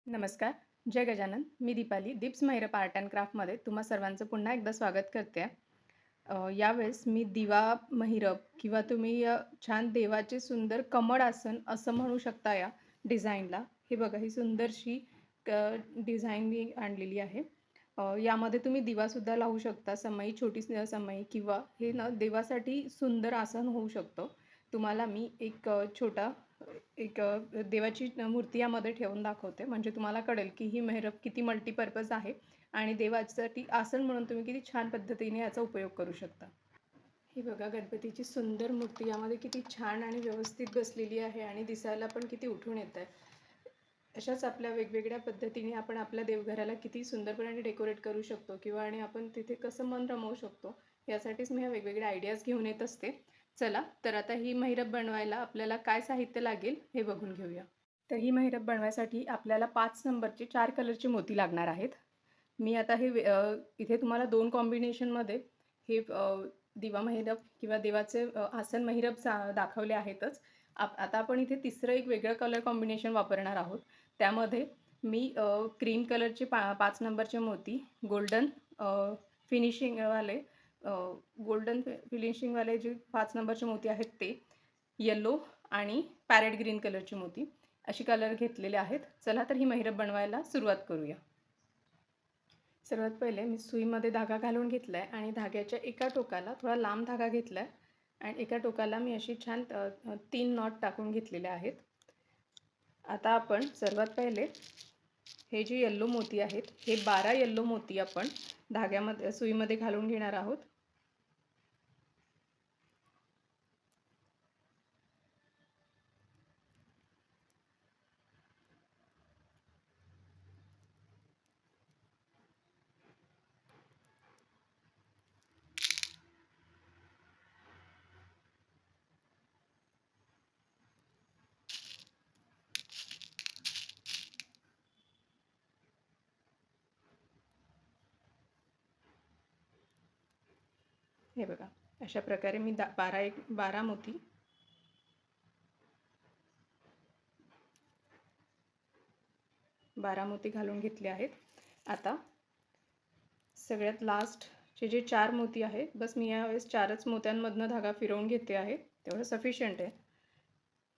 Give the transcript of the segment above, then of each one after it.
नमस्कार. जय गजानन. मी Deepali. Deep's महिरप art and क्राफ्टमध्ये तुम्हा सर्वांचं पुन्हा एकदा स्वागत करते आहे. यावेळेस मी दिवा महिरप किंवा तुम्ही छान देवाचे सुंदर कमळ आसन असं म्हणू शकता या डिझाईनला. हे बघा, ही सुंदरशी डिझाईन मी आणलेली आहे. यामध्ये तुम्ही दिवासुद्धा लावू शकता. समई, छोटी समई किंवा हे ना देवासाठी सुंदर आसन होऊ शकतं. तुम्हाला मी छोटा देवाची मूर्ती यामध्ये ठेवून दाखवते, म्हणजे तुम्हाला कळेल की ही मेहरब किती मल्टीपर्पज आहे आणि देवासाठी आसन म्हणून तुम्ही किती छान पद्धतीने याचा उपयोग करू शकता. ही बघा, गणपतीची सुंदर मूर्ती यामध्ये किती छान आणि व्यवस्थित बसलेली आहे आणि दिसायला पण किती उठून येत आहे. अशाच आपल्या वेगवेगळ्या पद्धतीने आपण आपल्या देवघराला किती सुंदरपणे डेकोरेट करू शकतो किंवा आणि आपण तिथे कसं मन रमवू शकतो, यासाठीच मी ह्या वेगवेगळ्या आयडियाज घेऊन येत असते. चला तर आता ही महिरप बनवायला आपल्याला काय साहित्य लागेल हे बघून घेऊया. तर ही महिरप बनवायसाठी आपल्याला 5 नंबरचे 4 कलरचे मोती लागणार आहेत. मी आता इथे तुम्हाला 2 कॉम्बिनेशनमध्ये हे दिवा महिरप किंवा देवाचे आसन महिरप दाखवले आहेतच. आता आपण इथे तिसरं एक वेगळं कलर कॉम्बिनेशन वापरणार आहोत. त्यामध्ये मी क्रीम कलरचे 5 नंबरचे मोती, फिनिशिंगवाले फिनिशिंगवाले जे 5 नंबरचे मोती आहेत ते, येलो आणि पॅरेट ग्रीन कलरचे मोती असे कलर घेतलेले आहेत. चला तर ही महिरप बनवायला सुरुवात करूया. सर्वात पहिले मी सुईमध्ये धागा घालून घेतला आहे आणि धाग्याच्या एका टोकाला थोडा लांब धागा घेतला आहे आणि एका टोकाला मी अशी छान 3 नॉट टाकून घेतलेले आहेत. आता आपण सर्वात पहिले हे जे येल्लो मोती आहेत, हे 12 येल्लो मोती आपण सुईमध्ये घालून घेणार आहोत. हे बघा, अशा प्रकारे मी 12 मोती 12 मोती घालून घेतले आहेत. आता सगळ्यात लास्टचे जे 4 मोती आहेत, बस मी यावेळेस 4च मोत्यांमधनं धागा फिरवून घेते आहे, तेवढं सफिशियंट आहे.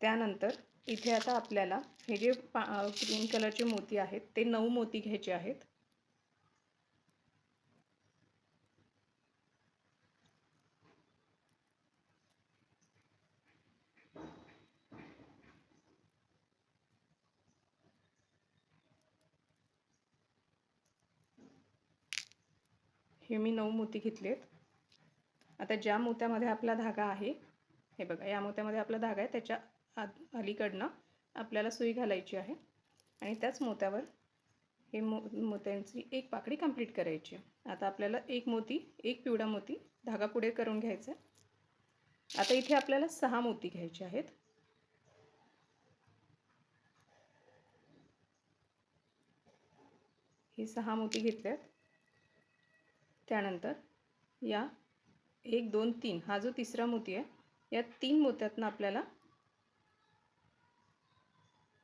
त्यानंतर इथे आता आपल्याला हे जे ग्रीन कलरचे मोती आहेत ते 9 मोती घ्यायचे आहेत. हे मी 9 मोती घेतलेत. आता ज्या मोत्यामध्ये आपला धागा आहे, हे बघा, या मोत्यामध्ये आपला धागा आहे, त्याच्या अलीकडनं आपल्याला सुई घालायची आहे आणि त्याच मोत्यावर हे मोत्यांची एक पाकळी कंप्लीट करायची आहे. आता आपल्याला एक पिवळा मोती धागा पुढे करून घ्यायचा आहे. आता इथे आपल्याला 6 मोती घ्यायचे आहेत. हे 6 मोती घेतलेत. त्यानंतर या 1 2 3 हा जो तिसरा मोती आहे, या 3 मोत्यातनं आपल्याला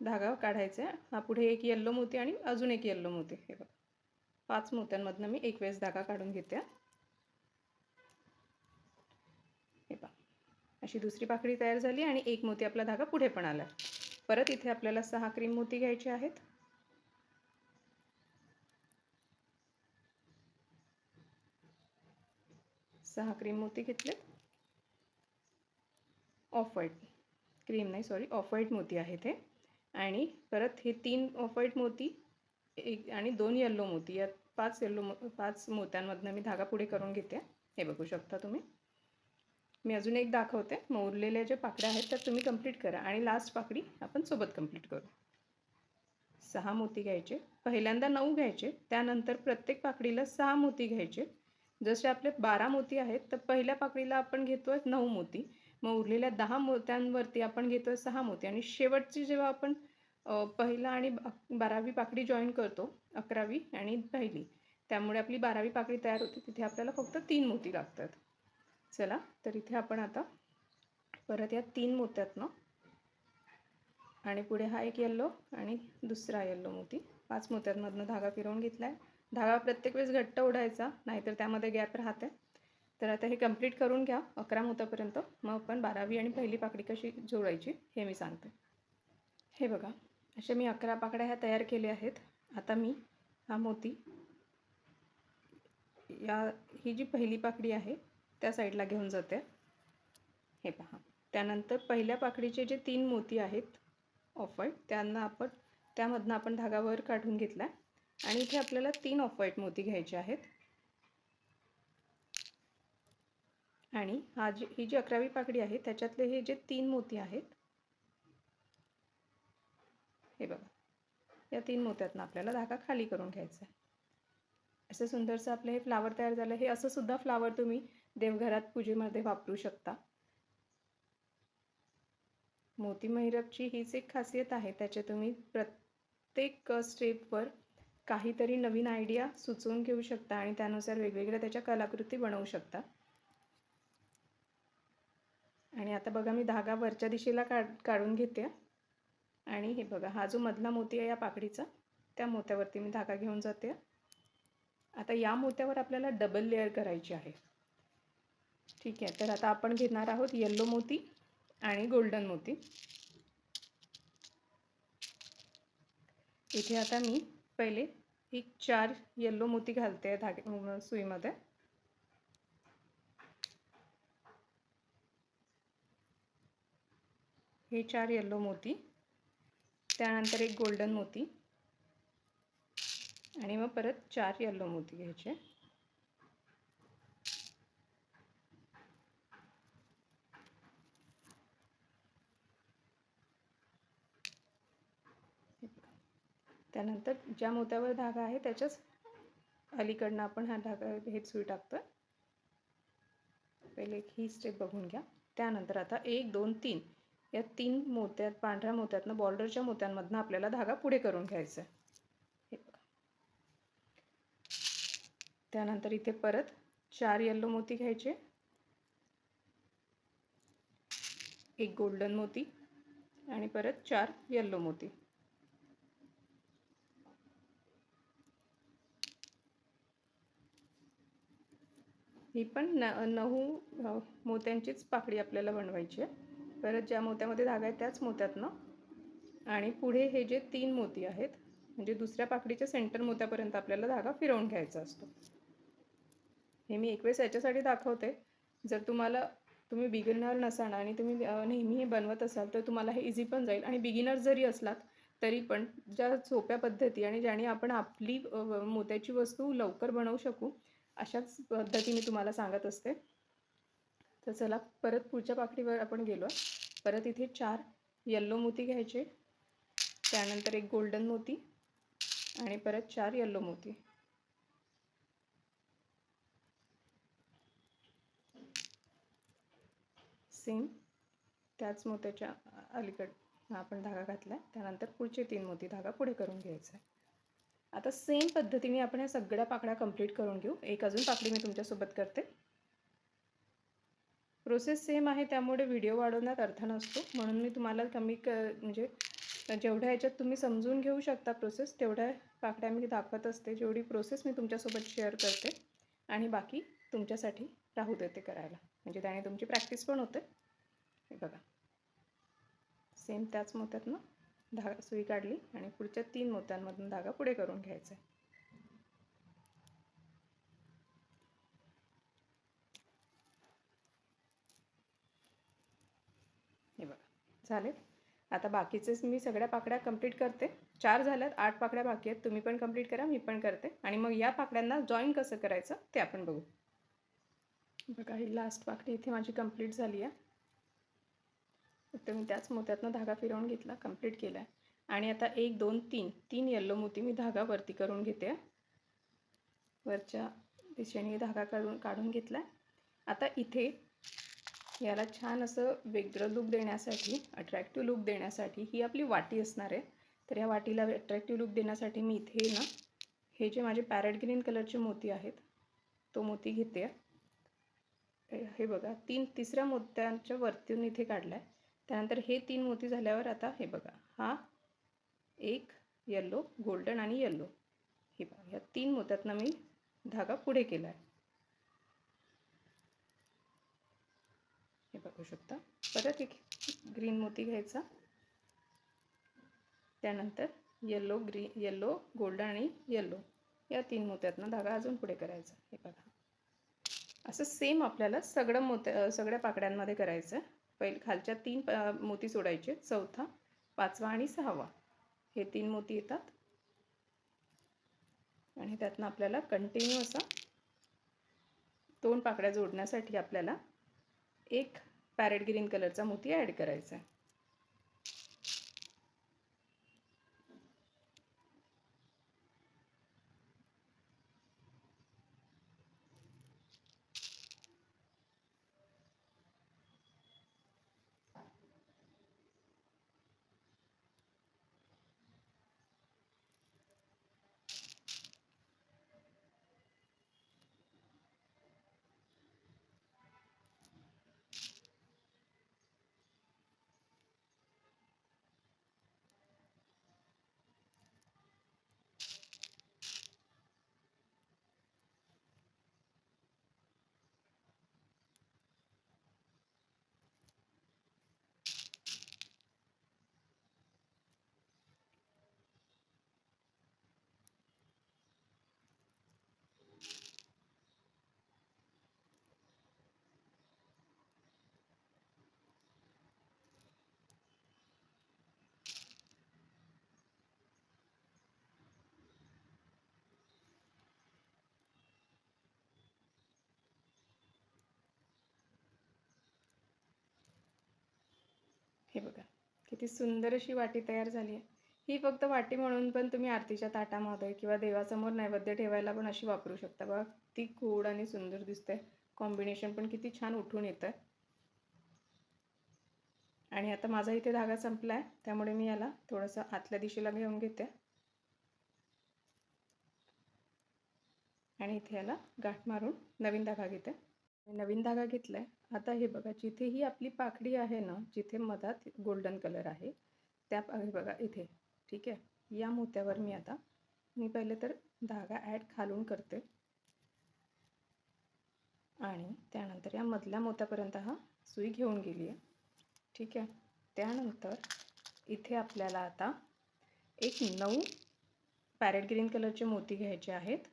धागा काढायचा आहे. हा पुढे एक येल्लो मोती आणि अजून एक येल्लो मोती. हे बघा, 5 मोत्यांमधनं मी एक वेळेस धागा काढून घेते. हे पहा, अशी दुसरी पाकळी तयार झाली आणि एक मोती आपला धागा पुढे पण आला. परत इथे आपल्याला 6 क्रीम मोती घ्यायचे आहेत. सहा क्रीम मोती घेतलेत. ऑफ व्हाईट क्रीम नाही, सॉरी, ऑफ व्हाईट मोती आहेत हे. आणि परत हे 3 ऑफ व्हाईट मोती आणि 2 येल्लो मोती, या 5 मोत्यांमधनं मी धागा पुढे करून घेते. हे बघू शकता तुम्ही. मी अजून एक दाखवते. मग उरलेल्या ज्या पाकड्या आहेत त्या तुम्ही कंप्लीट करा आणि लास्ट पाकडी आपण सोबत कंप्लीट करू. 6 मोती घ्यायचे. पहिल्यांदा 9 घ्यायचे, त्यानंतर प्रत्येक पाकडीला 6 मोती घ्यायचे. जसे आपले 12 मोती आहेत, तर पहिल्या पाकडीला आपण घेतोय 9 मोती. मग उरलेल्या 10 मोत्यांवरती आपण घेतोय 6 मोती आणि शेवटची जेव्हा आपण पहिला आणि 12वी पाकडी जॉईन करतो, 11वी आणि पहिली, त्यामुळे आपली 12वी पाकडी तयार होते. तिथे आपल्याला फक्त 3 मोती लागतात. चला तर इथे आपण आता परत या 3 मोत्यातनं आणि पुढे हा एक येल्लो आणि दुसरा येल्लो मोती 5 मोत्यांमधनं धागा फिरवून घेतला आहे. धागा प्रत्येक वेळेस घट्ट ओढायचा, नाहीतर त्यामध्ये गॅप राहते. तर आता हे कंप्लीट करून घ्या 11 मोत्यापर्यंत. मग आपण 12वी आणि पहिली पाकळी कशी जोडायची हे मी सांगते. हे बघा, अशा मी 11 पाकळ्या ह्या तयार केल्या आहेत. आता मी हा मोती ही जी पहिली पाकळी आहे त्या साईडला घेऊन जाते. हे पहा. त्यानंतर पहिल्या पाकळीचे जे 3 मोती आहेत ऑफ व्हाईट, त्यामधनं आपण धागा वर काढून घेतला आणि इथे आपल्याला 3 ऑफ व्हाईट मोती घ्यायचे आहेत. आणि ही जी 11वी पाकळी आहे त्याच्यातले हे जे 3 मोती आहेत, हे बघा, या 3 मोत्यातनं आपल्याला धागा खाली करून घ्यायचा आहे. असं सुंदरसं आपलं हे फ्लावर तयार झालं. हे असं सुद्धा फ्लावर तुम्ही देवघरात पूजेमध्ये वापरू शकता. मोती महिरपची हीच एक खासियत आहे, त्याचे तुम्ही प्रत्येक स्टेपवर काहीतरी नवीन आयडिया सुचवून घेऊ शकता आणि त्यानुसार वेगवेगळ्या त्याच्या कलाकृती बनवू शकता. आणि आता बघा, मी धागा वरच्या दिशेला काढून घेते आणि हे बघा, हा जो मधला मोती आहे या पाकळीचा, त्या मोत्यावरती मी धागा घेऊन जाते. आता या मोत्यावर आपल्याला डबल लेअर करायची आहे. ठीक आहे, तर आता आपण घेणार आहोत येलो मोती आणि गोल्डन मोती. इथे आता मी पहिले एक 4 येलो मोती घालते सुईमध्ये. हे 4 येलो मोती, त्यानंतर एक गोल्डन मोती आणि मग परत 4 येलो मोती घ्यायचे. त्यानंतर ज्या मोत्यावर धागा आहे त्याच्याच अलीकडनं आपण हा धागा हे सुई टाकतो. पहिले ही स्टेप बघून घ्या. त्यानंतर आता 1 2 3 या 3 मोत्यात, पांढऱ्या मोत्यातनं, बॉर्डरच्या मोत्यांमधनं आपल्याला धागा पुढे करून घ्यायचा आहे. हे बघा. त्यानंतर इथे परत 4 येलो मोती घ्यायचे, एक गोल्डन मोती आणि परत 4 येलो मोती. ही पण 9 मोत्यांचीच पाकळी आपल्याला बनवायची आहे. परत ज्या मोत्यामध्ये धागा आहे त्याच मोत्यातनं आणि पुढे हे जे 3 मोती आहेत, म्हणजे दुसऱ्या पाकळीच्या सेंटर मोत्यापर्यंत आपल्याला धागा फिरवून घ्यायचा असतो. हे मी एक वेळेस याच्यासाठी दाखवते, जर तुम्ही बिगिनर नसाल आणि तुम्ही नेहमी हे बनवत असाल तर तुम्हाला हे इझी पण जाईल. आणि बिगिनर जरी असलात तरी पण ज्या सोप्या पद्धती आणि ज्याने आपण आपली मोत्याची वस्तू लवकर बनवू शकू अशाच पद्धती मी तुम्हाला सांगत असते. तर चला, परत पुढच्या पाकळीवर आपण गेलो. परत इथे 4 येलो मोती घ्यायचे, त्यानंतर एक गोल्डन मोती आणि परत 4 येलो मोती. सेम त्याच मोत्याच्या अलीकडे आपण धागा घातला. त्यानंतर पुढचे 3 मोती धागा पुढे करून घ्यायचा आहे. आता सेम पद्धतीने आपण या सगळ्या पाकळ्या कंप्लीट करून घेऊ. एक अजून पाकळी मी तुमच्यासोबत करते. प्रोसेस सेम आहे, त्यामुळे व्हिडिओ वाढवण्यात अर्थ नसतो. म्हणून मी तुम्हाला म्हणजे जेवढ्या ह्याच्यात तुम्ही समजून घेऊ शकता प्रोसेस, तेवढ्या पाकळ्या मी दाखवत असते. जेवढी प्रोसेस मी तुमच्यासोबत शेअर करते आणि बाकी तुमच्यासाठी राहू देते करायला, म्हणजे त्याने तुमची प्रॅक्टिस पण होते. हे बघा, सेम त्याच मोत्यातनं धागा सुई काढली आणि पुढच्या 3 मोत्यांमधून धागा पुढे करून घ्यायचा आहे. हे बघा, झाले. आता बाकीचेच मी सगळ्या पाकळ्या कंप्लीट करते. 4 झाल्यात, 8 पाकळ्या बाकी आहेत. तुम्ही पण कंप्लीट करा, मी पण करते आणि मग या पाकळ्यांना जॉईन कसं करायचं ते आपण बघू. बघा, ही लास्ट पाकळी इथे माझी कंप्लीट झाली आहे. तर मी त्याच मोत्यातनं धागा फिरवून घेतला, कंप्लीट केला आहे. आणि आता 1 2 3 येलो मोती मी धागा वरती करून घेते. वरच्या दिशेने धागा काढून घेतला. आता इथे याला छान असं वेगळं लुक देण्यासाठी, अट्रॅक्टिव्ह लुक देण्यासाठी ही आपली वाटी असणार आहे. तर या वाटीला अट्रॅक्टिव्ह लुक देण्यासाठी मी इथे ना हे जे माझे पॅरेट ग्रीन कलरचे मोती आहेत तो मोती घेते. हे बघा, तिसऱ्या मोत्यांच्या वरतून इथे काढला आहे. त्यानंतर हे 3 मोती झाल्यावर आता हे बघा, हा 1 येल्लो, गोल्डन आणि येल्लो. हे पहा, या 3 मोत्यातनं मी धागा पुढे केला आहे. हे बघू शकता. परत एक ग्रीन मोती घ्यायचा, त्यानंतर येल्लो, गोल्डन आणि येल्लो या 3 मोत्यातनं धागा अजून पुढे करायचा. हे बघा, असं सेम आपल्याला सगळ्या पाकड्यांमध्ये करायचं. पहिले खालच्या 3 मोती सोडायचे, चौथा, 5वा आणि 6वा हे 3 मोती येतात आणि त्यातनं आपल्याला कंटिन्यू असा 2 पाकड्या जोडण्यासाठी आपल्याला एक पॅरेट ग्रीन कलरचा मोती ॲड करायचा आहे. हे बघा, किती सुंदर अशी वाटी तयार झाली आहे. ही फक्त वाटी म्हणून पण तुम्ही आरतीच्या ताटामध्ये किंवा देवासमोर नैवेद्य ठेवायला पण अशी वापरू शकता. बघा, ती गोड आणि सुंदर दिसते. कॉम्बिनेशन पण किती छान उठून येतं. आणि आता माझा इथे धागा संपला आहे, त्यामुळे मी याला थोडंसं आतल्या दिशेला घेऊन घेते आणि इथे याला गाठ मारून नवीन धागा घेते. नवीन धागा घेतला आहे. आता हे बघा, जिथेही आपली पाकडी आहे ना, जिथे मधात गोल्डन कलर आहे, त्या हे बघा इथे, ठीक आहे. या मोत्यावर मी पहिले तर धागा ॲड खालून करते आणि त्यानंतर या मधल्या मोत्यापर्यंत सुई घेऊन गेली आहे, ठीक आहे. त्यानंतर इथे आपल्याला आता एक 9 पॅरेट ग्रीन कलरचे मोती घ्यायचे आहेत.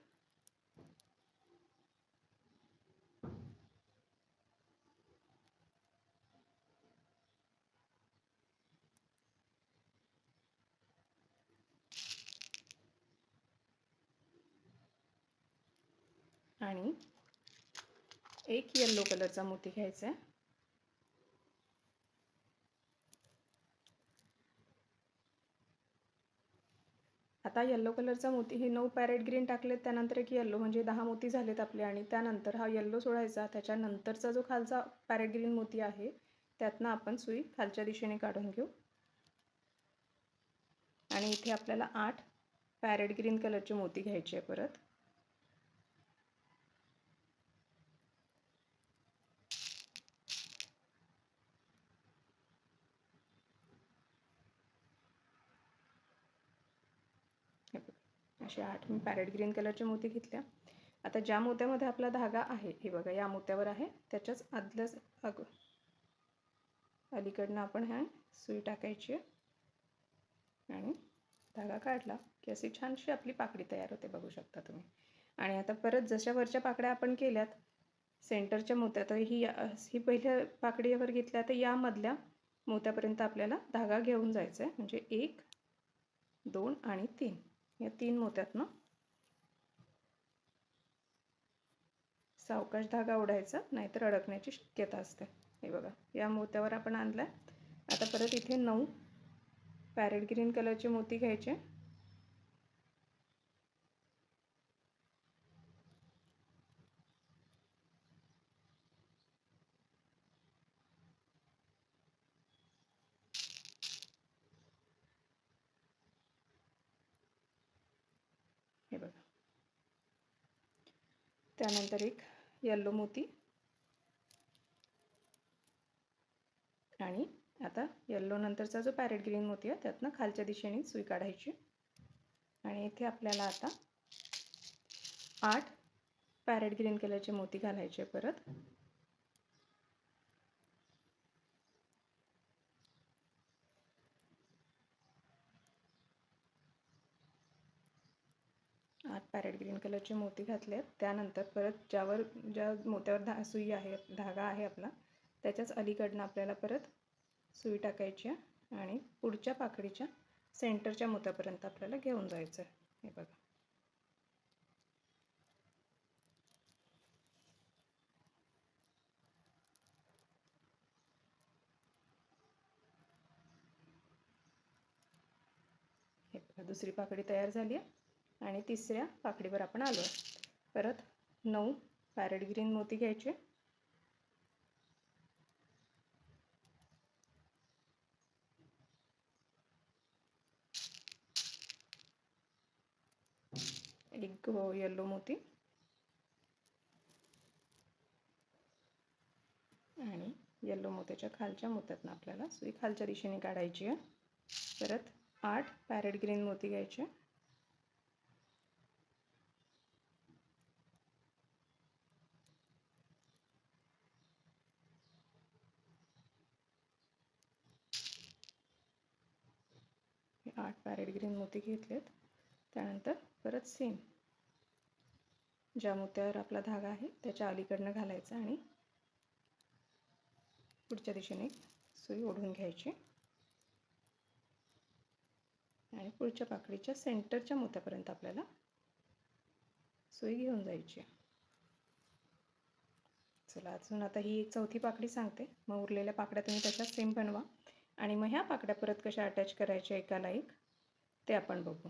आणि एक येल्लो कलरचा मोती घ्यायचा आहे. आता येल्लो कलरचा मोती, हे 9 पॅरेट ग्रीन टाकलेत, त्यानंतर एक येल्लो, म्हणजे 10 मोती झालेत आपले. आणि त्यानंतर हा येल्लो सोडायचा. त्याच्यानंतरचा जो खालचा पॅरेट ग्रीन मोती आहे, त्यातनं आपण सुई खालच्या दिशेने काढून घेऊ आणि इथे आपल्याला 8 पॅरेट ग्रीन कलरचे मोती घ्यायचे आहे परत. असे 8 मी पॅरेट ग्रीन कलरचे मोती घेतल्या. आता ज्या मोत्यामध्ये आपला धागा आहे, हे बघा, या मोत्यावर आहे, त्याच्याच अलीकडनं आपण सुई टाकायची आहे आणि धागा काढला की अशी छानशी आपली पाकडी तयार होते, बघू शकता तुम्ही. आणि आता परत जशा वरच्या पाकड्या आपण केल्यात सेंटरच्या मोत्यात, ही पहिल्या पाकडीवर घेतल्या, तर या मधल्या मोत्यापर्यंत आपल्याला धागा घेऊन जायचा आहे. म्हणजे 1, 2 आणि 3 या 3 मोत्यातनं सावकाश धागा ओढायचा, नाहीतर अडकण्याची शक्यता असते. हे बघा, या मोत्यावर आपण आणला. आता परत इथे 9 पॅरेट ग्रीन कलरचे मोती घ्यायचे. हे बघा, त्यानंतर एक येल्लो मोती आणि आता येल्लो नंतरचा जो पॅरेट ग्रीन मोती आहे, त्यातनं खालच्या दिशेने सुई काढायची आणि इथे आपल्याला आता 8 पॅरेट ग्रीन कलरचे मोती घालायचे परत. आठ पॅरेट ग्रीन कलरचे मोती घातले आहेत. त्यानंतर परत ज्या मोत्यावर सुई आहे, धागा आहे आपला, त्याच्याच अलीकडनं आपल्याला परत सुई टाकायची आहे आणि पुढच्या पाकळीच्या सेंटरच्या मोत्यापर्यंत आपल्याला घेऊन जायचं आहे. हे बघा. हे बघा, दुसरी पाकळी तयार झाली आहे आणि तिसऱ्या पाकळीवर आपण आलो आहे. परत 9 पॅरेट ग्रीन मोती घ्यायचे. एक येलो मोती आणि येलो मोत्याच्या खालच्या मोत्यातनं आपल्याला सुई खालच्या दिशेने काढायची आहे. परत 8 पॅरेट ग्रीन मोती घ्यायचे. हे 8 पॅरेट ग्रीन मोती घेतलेत. त्यानंतर परत सेम ज्या मोत्यावर आपला धागा आहे त्याच्या अलीकडनं घालायचा आणि पुढच्या दिशेने सुई ओढून घ्यायची आणि पुढच्या पाकळीच्या सेंटरच्या मोत्यापर्यंत आपल्याला सुई घेऊन जायची. चला, अजून आता ही एक चौथी पाकळी सांगते. मग उरलेल्या पाकड्या तुम्ही तशाच सेम बनवा आणि मग ह्या पाकड्या परत कशा अटॅच करायच्या एकाला एक ते आपण बघू.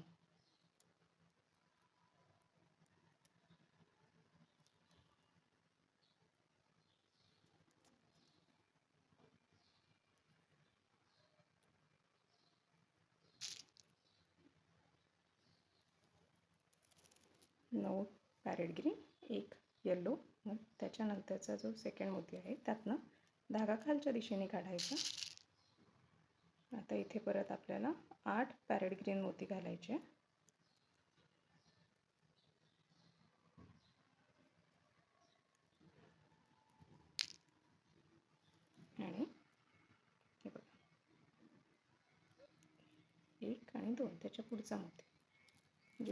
नऊ पॅरेट ग्रीन, एक येलो, मग त्याच्यानंतरचा जो सेकंड मोती आहे त्यातनं धागा खालच्या दिशेने काढायचा. आता इथे परत आपल्याला 8 पॅरेट ग्रीन मोती घालायचे आणि हे बघा, 1 आणि 2 त्याच्या पुढचा मोती,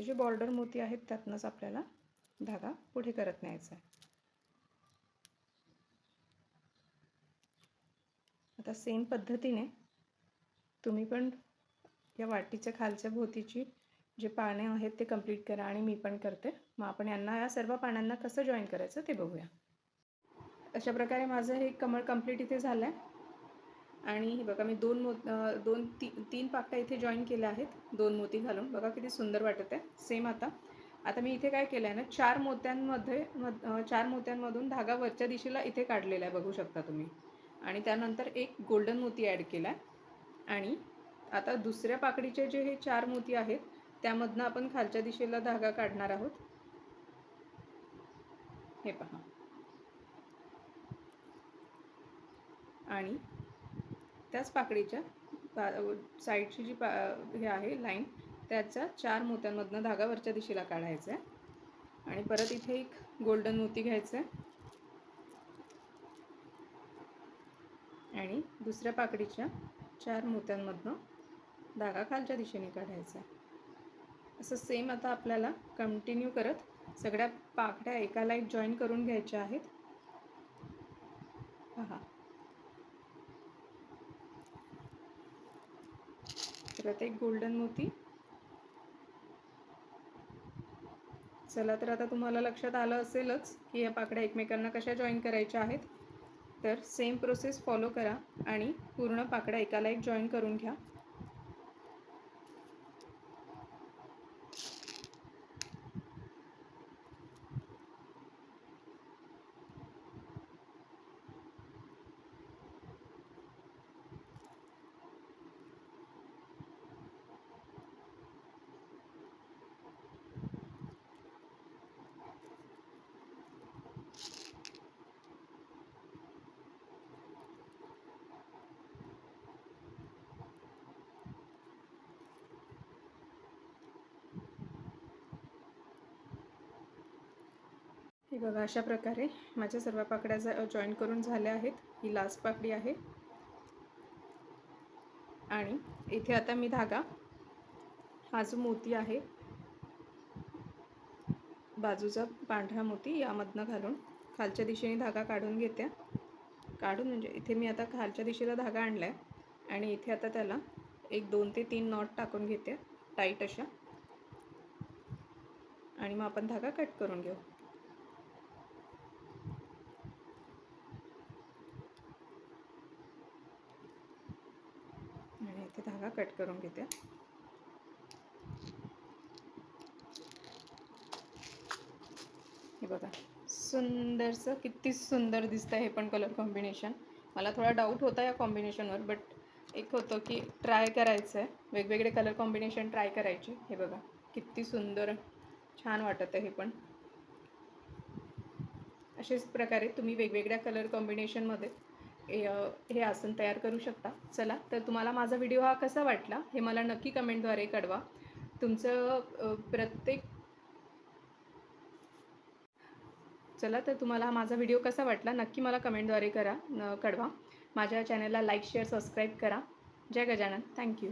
जे बॉर्डर मोती आहेत त्यातनंच आपल्याला धागा पुढे करत न्यायचा आहे. आता सेम पद्धतीने तुम्ही पण या वाटीच्या खालच्या भोवतीची जे पाने आहेत ते कंप्लीट करा आणि मी पण करते. मग आपण या सर्व पानांना कसं जॉईन करायचं ते बघूया. अशा प्रकारे माझं हे कमळ कंप्लीट इथे झालं आहे आणि हे बघा, मी तीन पाकळ्या इथे जॉईन केल्या आहेत 2 मोती घालून. बघा किती सुंदर वाटत आहे. सेम आता मी इथे काय केलं आहे ना, 4 मोत्यांमधून धागा वरच्या दिशेला इथे काढलेला आहे, बघू शकता तुम्ही. आणि त्यानंतर एक गोल्डन मोती ॲड केला आहे आणि आता दुसऱ्या पाकळीचे जे हे 4 मोती आहेत त्यामधनं आपण खालच्या दिशेला धागा काढणार आहोत. हे पहा. आणि त्याच पाकळीच्या साईडची जी हे आहे लाईन, त्याच्या 4 मोत्यांमधनं धागा वरच्या दिशेला काढायचा आहे आणि परत इथे एक गोल्डन मोती घ्यायचं आहे आणि दुसऱ्या पाकळीच्या 4 मोत्यांमधनं धागा खालच्या दिशेने काढायचा आहे. असं सेम आता आपल्याला कंटिन्यू करत सगळ्या पाकळ्या एकाला एक जॉईन करून घ्यायच्या आहेत. पहा, परत एक गोल्डन मोती. चला, तर आता तुम्हाला लक्षात आलं असेलच की या पाकळ्या एकमेकांना कशा जॉईन करायच्या आहेत. तर सेम प्रोसेस फॉलो करा आणि पूर्ण पाकळ्या एकाला एक जॉईन करून घ्या. बघा, अशा प्रकारे माझ्या सर्व पाकड्या जॉईन करून झाल्या आहेत. ही लास्ट पाकडी आहे आणि इथे आता मी धागा, हा जो मोती आहे बाजूचा पांढरा मोती, यामधनं घालून खालच्या दिशेने धागा काढून घेते. काढून म्हणजे इथे मी आता खालच्या दिशेला धागा आणला आहे आणि इथे आता त्याला एक 2 ते 3 नॉट टाकून घेते टाईट अशा, आणि मग आपण धागा कट करून घेऊ. आणि इथे धागा कट करून घेते. हे बघा, सुंदरसं, किती सुंदर दिसतं हे पण कलर कॉम्बिनेशन. मला थोडा डाऊट होता या कॉम्बिनेशनवर, बट एक होतं की ट्राय करायचं आहे, वेगवेगळे कलर कॉम्बिनेशन ट्राय करायचे. हे बघा किती सुंदर, छान वाटतं हे पण. अशाच प्रकारे तुम्ही वेगवेगळ्या कलर कॉम्बिनेशनमध्ये हे आसन तयार करू शकता. चला, तर तुम्हाला माझा व्हिडिओ हा कसा वाटला हे मला नक्की कमेंटद्वारे कळवा. तुमचं चला, तर तुम्हाला माझा व्हिडिओ कसा वाटला नक्की मला कमेंटद्वारे कळवा. माझ्या चॅनलला लाईक, शेअर, सबस्क्राईब करा. जय गजानन. थँक्यू.